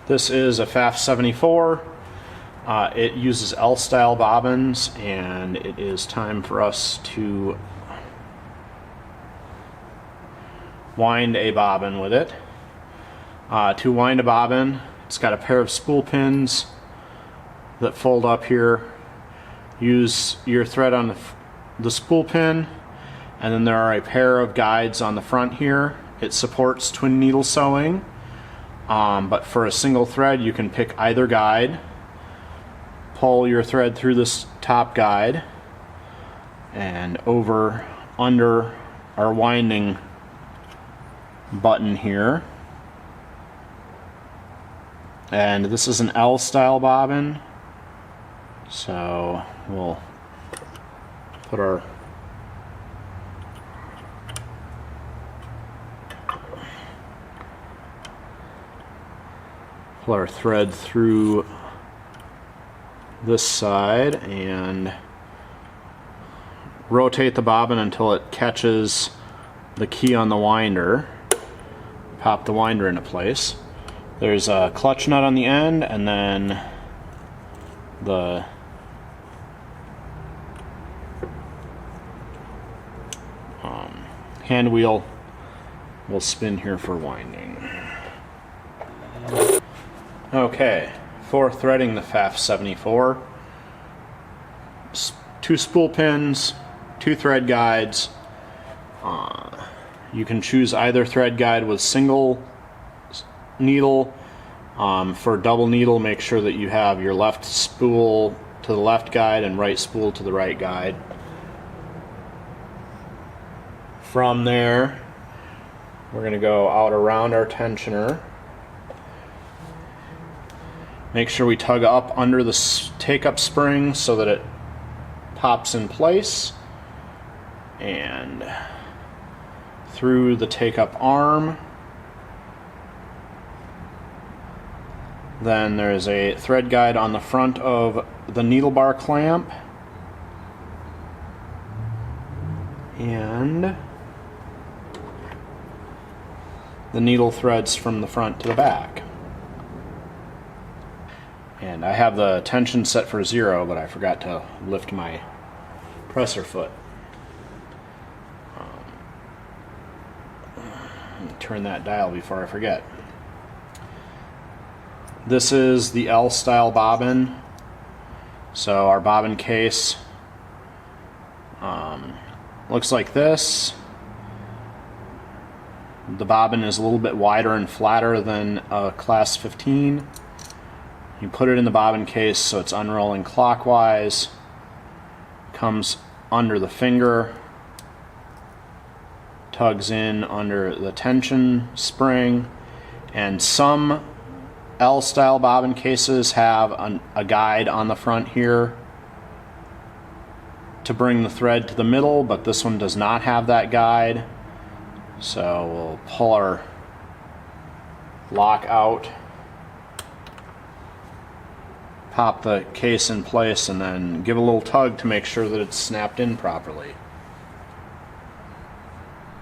This is a Pfaff 74. It uses L-style bobbins, and it is time for us to wind a bobbin with it. To wind a bobbin, it's got a pair of spool pins that fold up here. Use your thread on the spool pin, and then there are a pair of guides on the front here. It supports twin needle sewing, but for a single thread you can pick either guide, pull your thread through this top guide and over under our winding button here. And this is an L-style bobbin, so we'll put our thread through this side and rotate the bobbin until it catches the key on the winder. Pop the winder into place. There's a clutch nut on the end, and then the hand wheel will spin here for winding. Okay, for threading the Pfaff 74, 2 spool pins, 2 thread guides. You can choose either thread guide with single needle. For double needle, make sure that you have your left spool to the left guide and right spool to the right guide. From there, we're going to go out around our tensioner. Make sure we tug up under the take-up spring so that it pops in place, and through the take-up arm. Then there's a thread guide on the front of the needle bar clamp, and the needle threads from the front to the back. And I have the tension set for 0, but I forgot to lift my presser foot. Turn that dial before I forget. This is the L-style bobbin. So our bobbin case looks like this. The bobbin is a little bit wider and flatter than a class 15. You put it in the bobbin case so it's unrolling clockwise, comes under the finger, tugs in under the tension spring, and some L-style bobbin cases have a guide on the front here to bring the thread to the middle, but this one does not have that guide. So we'll pull our lock out, pop the case in place, and then give a little tug to make sure that it's snapped in properly.